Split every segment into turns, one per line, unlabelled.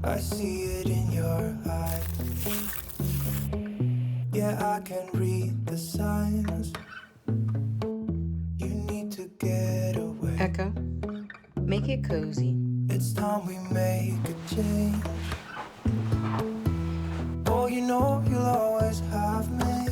I see it in your eyes. Yeah, I can read the signs. You need to get away.
Echo, make it cozy.
It's time we make a change. Oh, you know you'll always have me.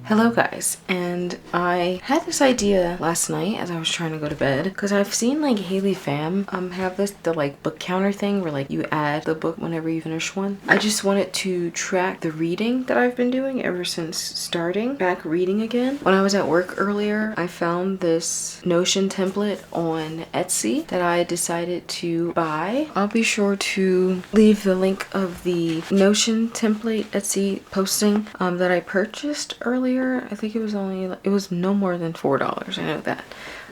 Hello guys, and I had this idea last night as I was trying to go to bed because I've seen like Haley Pham have the like book counter thing where like you add the book whenever you finish one. I just wanted to track the reading that I've been doing ever since starting back reading again. When I was at work earlier, I found this Notion template on Etsy that I decided to buy. I'll be sure to leave the link of the Notion template Etsy posting that I purchased earlier. I think it was no more than $4. I know that.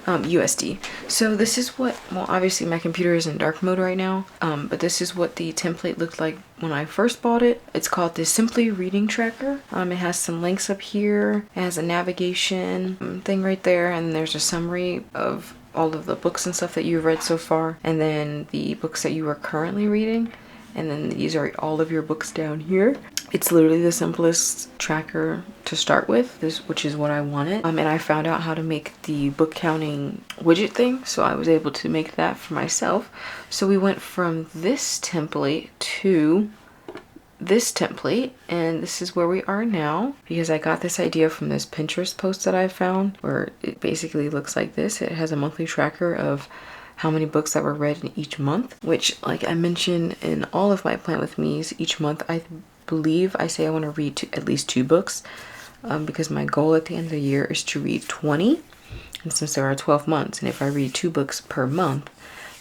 USD. So this is what, well, obviously my computer is in dark mode right now, but this is what the template looked like when I first bought it. It's called the Simply Reading Tracker. It has some links up here. It has a navigation thing right there, and there's a summary of all of the books and stuff that you've read so far, and then the books that you are currently reading, and then these are all of your books down here. It's literally the simplest tracker to start with, which is what I wanted. And I found out how to make the book counting widget thing, so I was able to make that for myself. So we went from this template to this template, and this is where we are now, because I got this idea from this Pinterest post that I found, where it basically looks like this. It has a monthly tracker of how many books that were read in each month, which, like I mentioned in all of my Plan With Me's, each month I believe I say I want to read at least 2 books, because my goal at the end of the year is to read 20, and since there are 12 months, and if I read 2 books per month,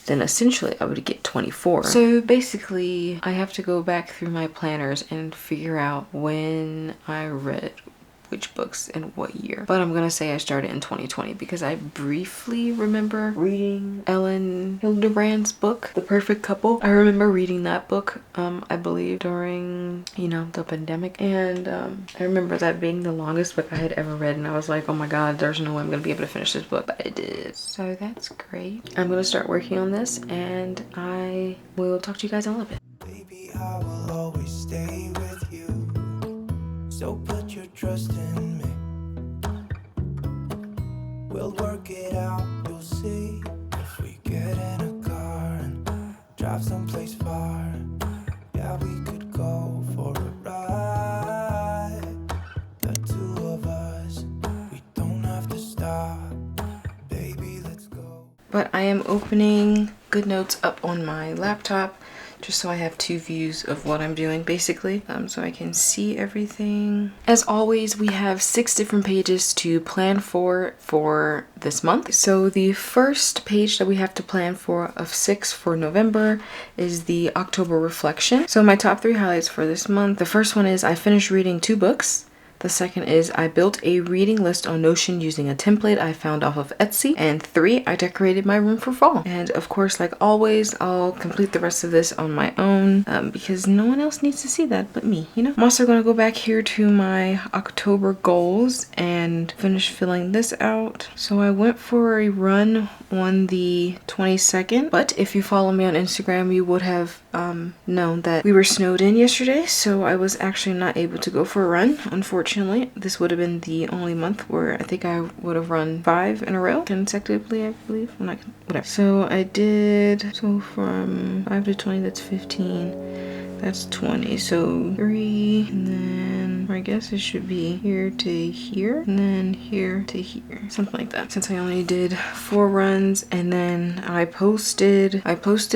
then essentially I would get 24. So basically I have to go back through my planners and figure out when I read which books in what year. But I'm gonna say I started in 2020 because I briefly remember reading Ellen Hildebrand's book, The Perfect Couple. I remember reading that book, I believe during, you know, the pandemic. And I remember that being the longest book I had ever read, and I was like, oh my god, there's no way I'm gonna be able to finish this book, but I did. So that's great. I'm gonna start working on this, and I will talk to you guys in a little bit.
Baby, I will always stay with you. So put your trust in me. We'll work it out, you'll see. If we get in a car and drive someplace far, yeah, we could go for a ride. The 2 of us, we don't have to stop. Baby, let's go.
But I am opening GoodNotes up on my laptop just so I have 2 views of what I'm doing, basically, so I can see everything. As always, we have 6 different pages to plan for this month. So the first page that we have to plan for of 6 for November is the October reflection. So my top 3 highlights for this month. The first one is I finished reading 2 books. The second is I built a reading list on Notion using a template I found off of Etsy. And 3, I decorated my room for fall. And of course, like always, I'll complete the rest of this on my own because no one else needs to see that but me, you know? I'm also going to go back here to my October goals and finish filling this out. So I went for a run on the 22nd, but if you follow me on Instagram, you would have known that we were snowed in yesterday, so I was actually not able to go for a run, unfortunately. This would have been the only month where I think I would have run 5 in a row consecutively, I believe. I'm not, whatever. So I did, so from 5 to 20, that's 15, that's 20, so 3, and then I guess it should be here to here, and then here to here, something like that, since I only did 4 runs. And then I posted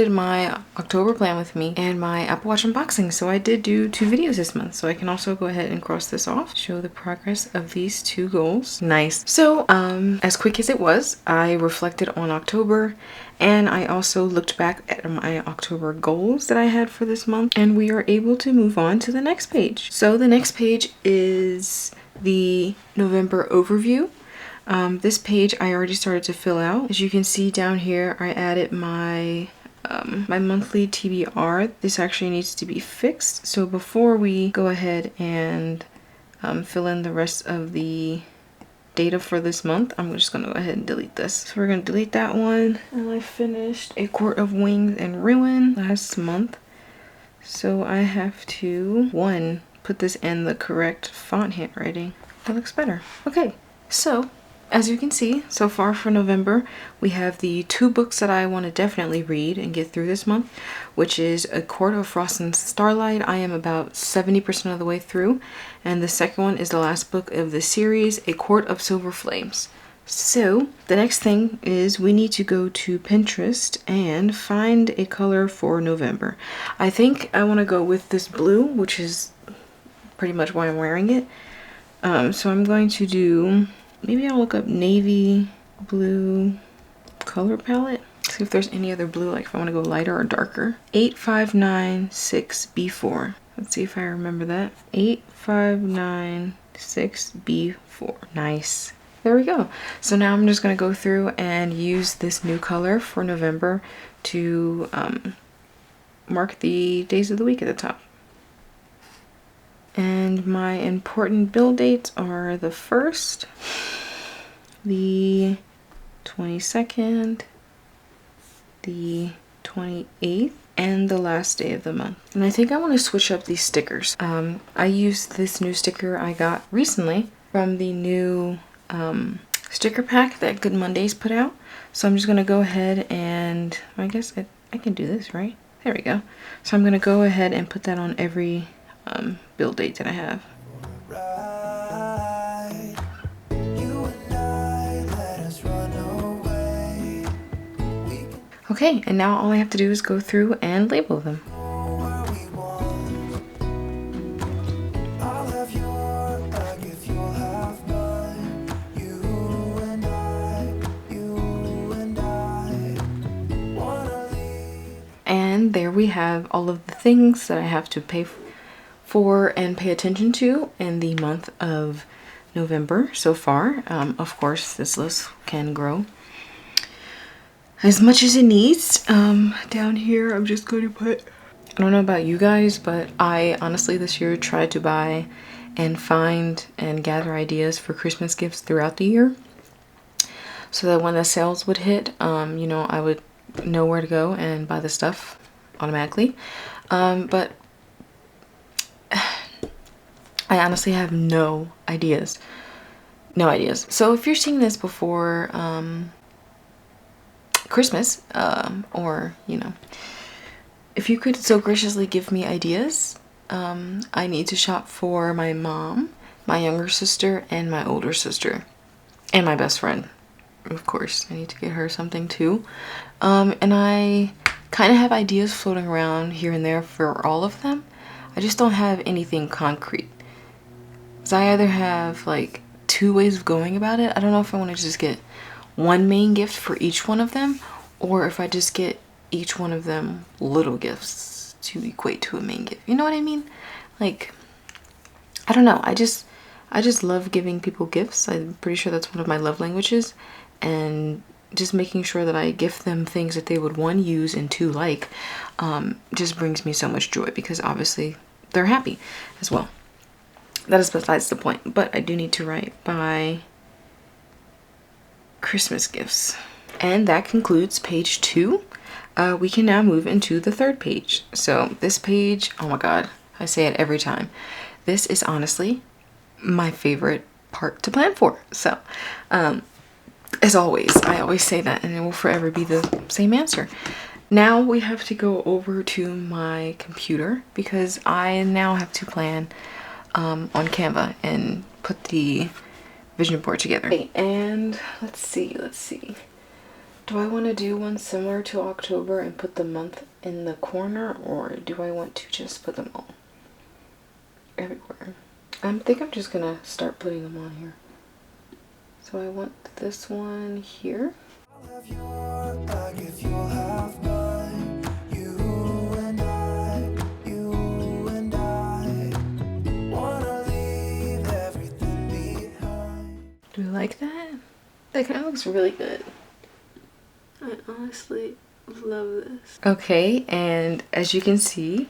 my October plan with me and my Apple Watch unboxing, so I did do 2 videos this month, so I can also go ahead and cross this off, show the progress of these 2 goals. Nice. So as quick as it was, I reflected on October, and I also looked back at my October goals that I had for this month, and we are able to move on to the next page. So the next page is the November overview. This page I already started to fill out. As you can see down here, I added my my monthly TBR. This actually needs to be fixed. So before we go ahead and fill in the rest of the data for this month, I'm just gonna go ahead and delete this. So we're gonna delete that one. And I finished A Court of Wings and Ruin last month. So I have to, one, put this in the correct font handwriting. That looks better. Okay, so as you can see, so far for November, we have the 2 books that I want to definitely read and get through this month, which is A Court of Frost and Starlight. I am about 70% of the way through. And the second one is the last book of the series, A Court of Silver Flames. So the next thing is we need to go to Pinterest and find a color for November. I think I want to go with this blue, which is pretty much why I'm wearing it. So I'm going to do, maybe I'll look up navy blue color palette. See if there's any other blue, like if I want to go lighter or darker. 8596B4. Let's see if I remember that. 8596B4. Nice. There we go. So now I'm just going to go through and use this new color for November to mark the days of the week at the top. And my important bill dates are the 1st, the 22nd, the 28th, and the last day of the month. And I think I want to switch up these stickers. I used this new sticker I got recently from the new sticker pack that Goodmondays put out. So I'm just going to go ahead and, I guess I can do this, right? There we go. So I'm going to go ahead and put that on every bill date that I have. Okay, and now all I have to do is go through and label them. And there we have all of the things that I have to pay for and pay attention to in the month of November so far. Of course, this list can grow as much as it needs. Down here, I'm just going to put, I don't know about you guys, but I honestly this year tried to buy and find and gather ideas for Christmas gifts throughout the year, so that when the sales would hit, you know, I would know where to go and buy the stuff automatically. But I honestly have no ideas. No ideas. So if you're seeing this before Christmas, or, you know, if you could so graciously give me ideas. I need to shop for my mom, my younger sister, and my older sister, and my best friend. Of course, I need to get her something too. And I kind of have ideas floating around here and there for all of them. I just don't have anything concrete. So I either have like 2 ways of going about it. I don't know if I want to just get one main gift for each one of them, or if I just get each one of them little gifts to equate to a main gift. You know what I mean? Like, I don't know. I just love giving people gifts. I'm pretty sure that's one of my love languages. And just making sure that I gift them things that they would, 1, use, and 2, like, just brings me so much joy, because obviously they're happy as well. That is besides the point, but I do need to write by Christmas gifts. And that concludes page 2. We can now move into the 3rd page. So this page, oh my god, I say it every time. This is honestly my favorite part to plan for. So, as always, I always say that, and it will forever be the same answer. Now we have to go over to my computer, because I now have to plan on Canva and put the vision board together. Okay, and let's see. Do I want to do one similar to October and put the month in the corner, or do I want to just put them all everywhere? I think I'm just gonna start putting them on here. So I want this one here. Do you like that? That kind of looks really good. I honestly love this. Okay, and as you can see,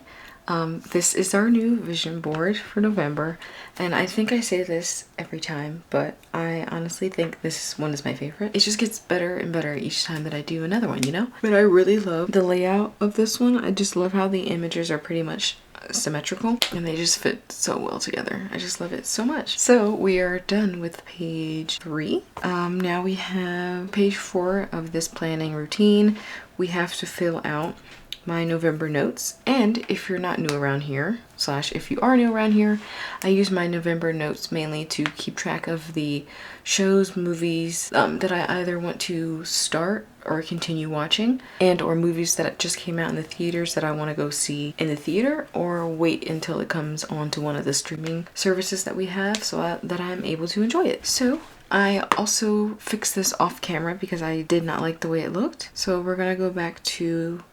This is our new vision board for November, and I think I say this every time, but I honestly think this one is my favorite. It just gets better and better each time that I do another one, you know? But I really love the layout of this one. I just love how the images are pretty much symmetrical and they just fit so well together. I just love it so much. So we are done with page 3. Now we have page 4 of this planning routine. We have to fill out my November notes, and if you're not new around here, / if you are new around here, I use my November notes mainly to keep track of the shows, movies that I either want to start or continue watching, and or movies that just came out in the theaters that I want to go see in the theater or wait until it comes on to one of the streaming services that we have so that I'm able to enjoy it. So I also fixed this off camera because I did not like the way it looked. So we're gonna go back to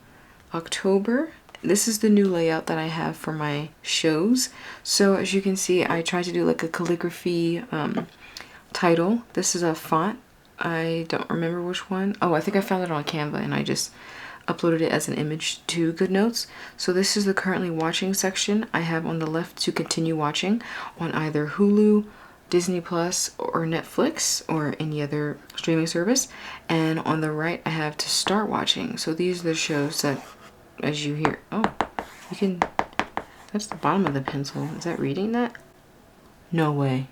October. This is the new layout that I have for my shows. So as you can see, I tried to do like a calligraphy title. This is a font. I don't remember which one. Oh, I think I found it on Canva and I just uploaded it as an image to GoodNotes. So this is the currently watching section. I have on the left to continue watching on either Hulu, Disney Plus, or Netflix, or any other streaming service. And on the right, I have to start watching. So these are the shows that, as you hear, oh, you can, that's the bottom of the pencil. Is that reading that? No way.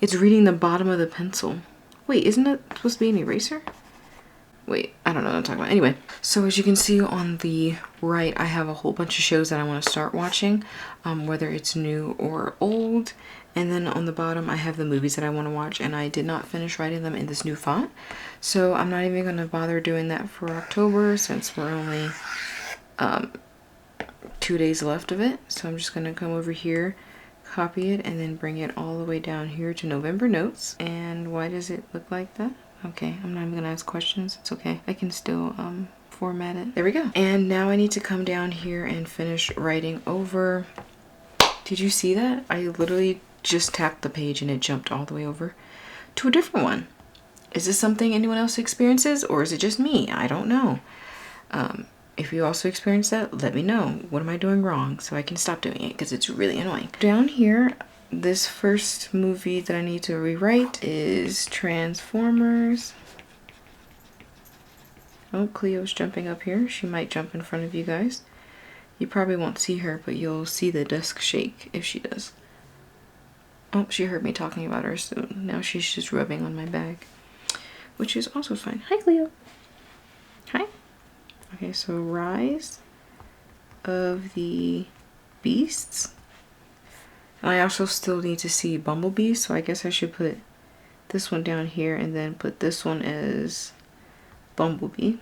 It's reading the bottom of the pencil. Wait, isn't it supposed to be an eraser? Wait, I don't know what I'm talking about. Anyway, so as you can see on the right, I have a whole bunch of shows that I want to start watching, whether it's new or old. And then on the bottom, I have the movies that I want to watch, and I did not finish writing them in this new font. So I'm not even going to bother doing that for October since we're only 2 days left of it. So I'm just going to come over here, copy it, and then bring it all the way down here to November notes. And why does it look like that? Okay, I'm not even gonna ask questions. It's okay. I can still format it. There we go. And now I need to come down here and finish writing over. Did you see that? I literally just tapped the page and it jumped all the way over to a different one. Is this something anyone else experiences, or is it just me? I don't know. If you also experience that, let me know. What am I doing wrong so I can stop doing it, because it's really annoying. Down here, this first movie that I need to rewrite is Transformers. Oh, Cleo's jumping up here. She might jump in front of you guys. You probably won't see her, but you'll see the desk shake if she does. Oh, she heard me talking about her, so now she's just rubbing on my bag, which is also fine. Hi, Cleo. Hi. Okay, so Rise of the Beasts. I also still need to see Bumblebee, so I guess I should put this one down here and then put this one as Bumblebee.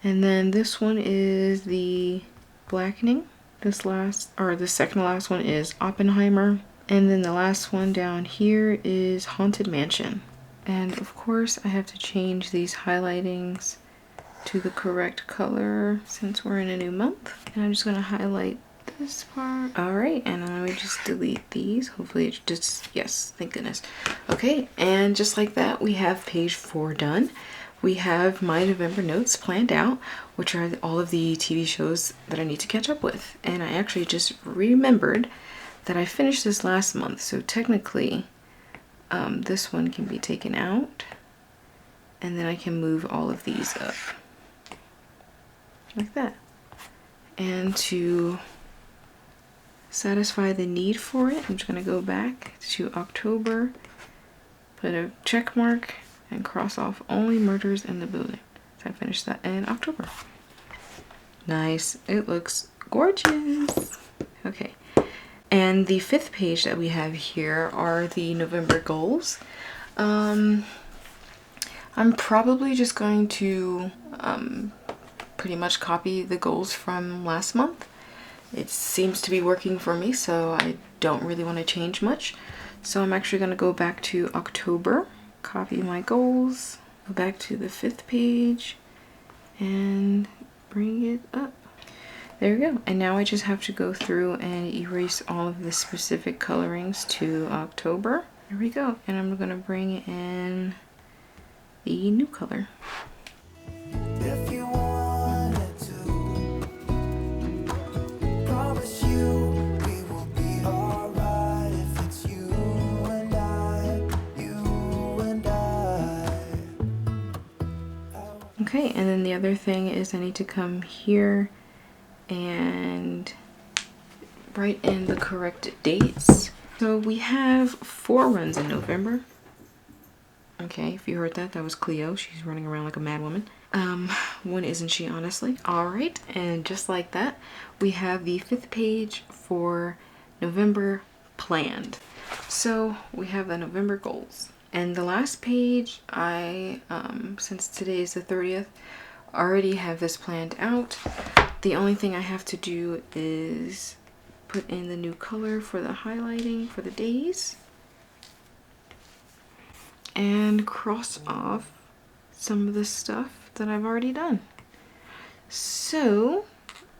And then this one is the Blackening. This last, or the second to last one is Oppenheimer. And then the last one down here is Haunted Mansion. And of course I have to change these highlightings to the correct color since we're in a new month. And I'm just gonna highlight this part. All right, and then let me just delete these. Hopefully it just, yes, thank goodness. Okay, and just like that, we have page 4 done. We have my November notes planned out, which are all of the TV shows that I need to catch up with. And I actually just remembered that I finished this last month, so technically this one can be taken out, and then I can move all of these up like that. And to satisfy the need for it, I'm just gonna go back to October, put a check mark, and cross off only murders in the building. So I finished that in October. Nice, it looks gorgeous. Okay, and the 5th page that we have here are the November goals. I'm probably just going to pretty much copy the goals from last month. It seems to be working for me, so I don't really want to change much. So I'm actually going to go back to October, copy my goals, go back to the 5th page, and bring it up. There we go. And now I just have to go through and erase all of the specific colorings to October. There we go. And I'm going to bring in the new color.
If you wanted to,
Okay, and then the other thing is I need to come here and write in the correct dates. So we have 4 runs in November. Okay, if you heard that, that was Cleo. She's running around like a mad woman. When isn't she, honestly? All right, and just like that, we have the 5th page for November planned. So we have the November goals. And the last page, I, since today is the 30th, already have this planned out. The only thing I have to do is put in the new color for the highlighting for the days. And cross off some of the stuff that I've already done. So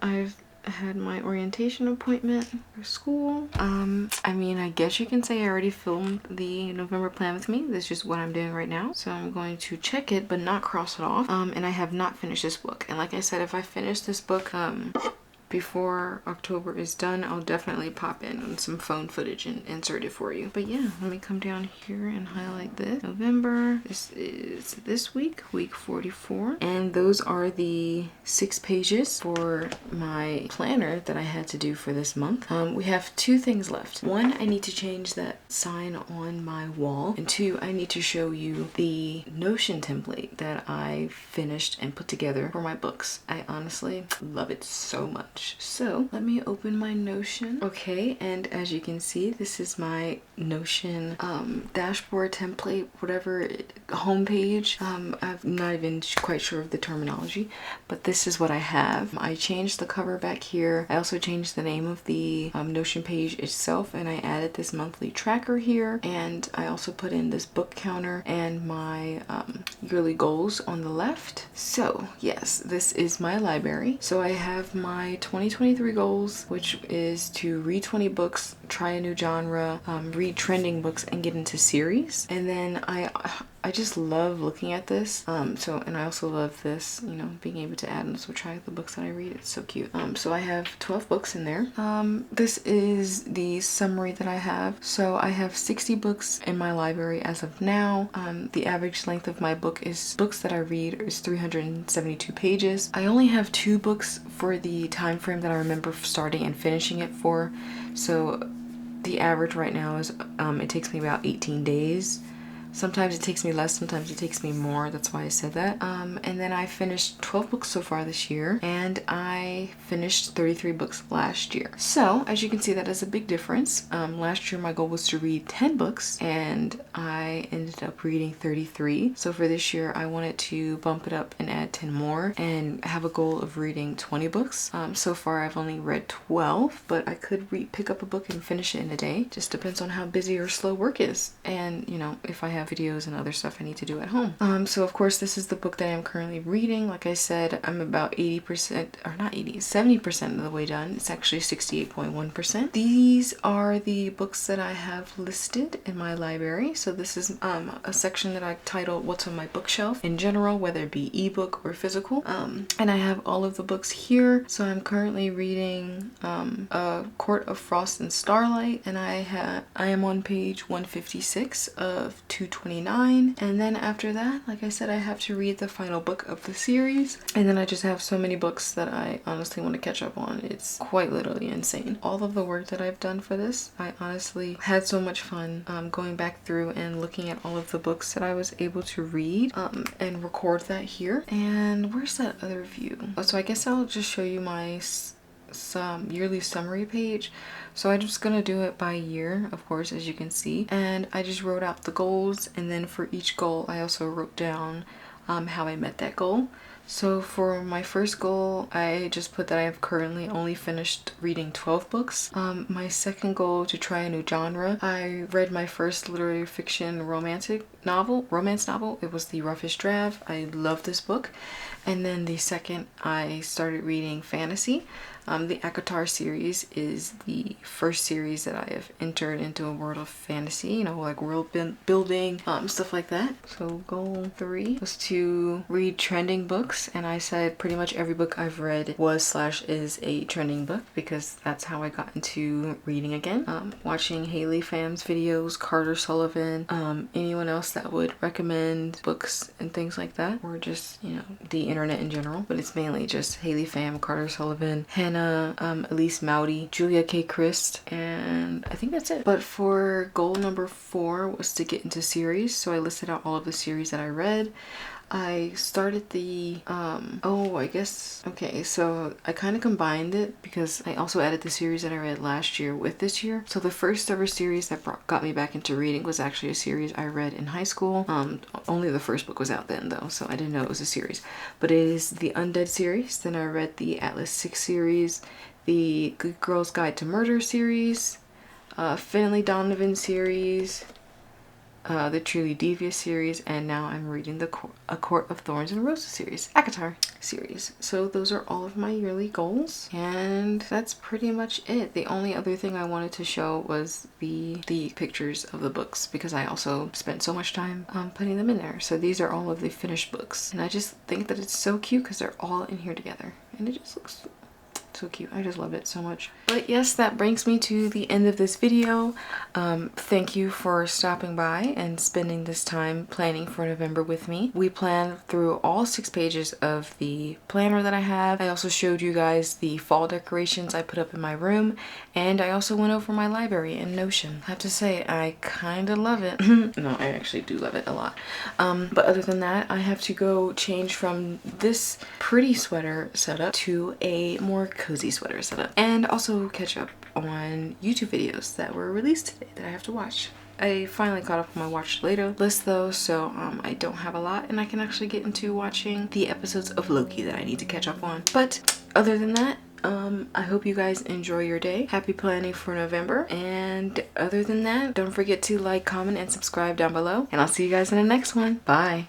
I've had my orientation appointment for school. I mean, I guess you can say I already filmed the November plan with me. That's just what I'm doing right now. So I'm going to check it but not cross it off. And I have not finished this book. And like I said, if I finish this book before October is done, I'll definitely pop in on some phone footage and insert it for you. But yeah, let me come down here and highlight this. November, this is this week, week 44. And those are the 6 pages for my planner that I had to do for this month. We have 2 things left. 1, I need to change that sign on my wall. And 2, I need to show you the Notion template that I finished and put together for my books. I honestly love it so much. So let me open my Notion. Okay, and as you can see, this is my Notion dashboard template, whatever, homepage. I'm not even quite sure of the terminology, but this is what I have. I changed the cover back here. I also changed the name of the Notion page itself, and I added this monthly tracker here, and I also put in this book counter and my yearly goals on the left. So yes, this is my library. So I have my 2023 goals, which is to read 20 books, try a new genre, read trending books, and get into series. And then I just love looking at this. And I also love this, you know, being able to add and subtract the books that I read. It's so cute. So I have 12 books in there. This is the summary that I have. So I have 60 books in my library as of now. The average length of my books that I read is 372 pages. I only have 2 books for the time frame that I remember starting and finishing it for. So the average right now is it takes me about 18 days. Sometimes it takes me less, sometimes it takes me more. That's why I said that. And then I finished 12 books so far this year, and I finished 33 books last year. So as you can see, that is a big difference. Last year my goal was to read 10 books, and I ended up reading 33. So for this year, I wanted to bump it up and add 10 more and have a goal of reading 20 books. So far I've only read 12, but I could pick up a book and finish it in a day. Just depends on how busy or slow work is, and you know, if I have videos and other stuff I need to do at home. So of course this is the book that I'm currently reading. Like I said, I'm about 80%, or not 80, 70% of the way done. It's actually 68.1%. These are the books that I have listed in my library. So this is a section that I titled What's on My Bookshelf in general, whether it be ebook or physical. And I have all of the books here. So I'm currently reading A Court of Frost and Starlight, and I am on page 156 of 229, and then after that, like I said, I have to read the final book of the series, and then I just have so many books that I honestly want to catch up on. It's quite literally insane. All of the work that I've done for this, I honestly had so much fun going back through and looking at all of the books that I was able to read and record that here. And where's that other view? Oh, so I guess I'll just show you my yearly summary page. So I'm just gonna do it by year, of course, as you can see, and I just wrote out the goals, and then for each goal I also wrote down how I met that goal. So for my first goal, I just put that I have currently only finished reading 12 books. My second goal, to try a new genre, I read my first literary fiction romance novel. It was The Roughest Draft. I love this book. And then the second, I started reading fantasy. The Akatar series is the first series that I have entered into a world of fantasy, you know, like world building, stuff like that. So goal 3 was to read trending books, and I said pretty much every book I've read was/is a trending book because that's how I got into reading again. Watching Haley Fam's videos, Carter Sullivan, anyone else that would recommend books and things like that, or just, you know, the internet in general. But it's mainly just Haley Pham, Carter Sullivan, Hannah, Elise Moudy, Julia K. Christ, and I think that's it. But for goal number 4 was to get into series, so I listed out all of the series that I read. I started the, so I kind of combined it because I also added the series that I read last year with this year. So the first ever series that got me back into reading was actually a series I read in high school. Only the first book was out then though, so I didn't know it was a series. But it is the Undead series. Then I read the Atlas 6 series, the Good Girl's Guide to Murder series, Finley Donovan series, the Truly Devious series, and now I'm reading the A Court of Thorns and Roses series, Akatar series. So those are all of my yearly goals, and that's pretty much it. The only other thing I wanted to show was the pictures of the books, because I also spent so much time putting them in there. So these are all of the finished books, and I just think that it's so cute because they're all in here together, and it just looks so cute. I just love it so much. But yes, that brings me to the end of this video. Thank you for stopping by and spending this time planning for November with me. We planned through all 6 pages of the planner that I have. I also showed you guys the fall decorations I put up in my room, and I also went over my library in Notion. I have to say, I kind of love it. No, I actually do love it a lot. But other than that, I have to go change from this pretty sweater setup to a more cozy sweater setup, and also catch up on YouTube videos that were released today that I have to watch. I finally caught up on my watch later list though, so I don't have a lot, and I can actually get into watching the episodes of Loki that I need to catch up on. But other than that, I hope you guys enjoy your day. Happy planning for November, and other than that, don't forget to like, comment, and subscribe down below, and I'll see you guys in the next one. Bye.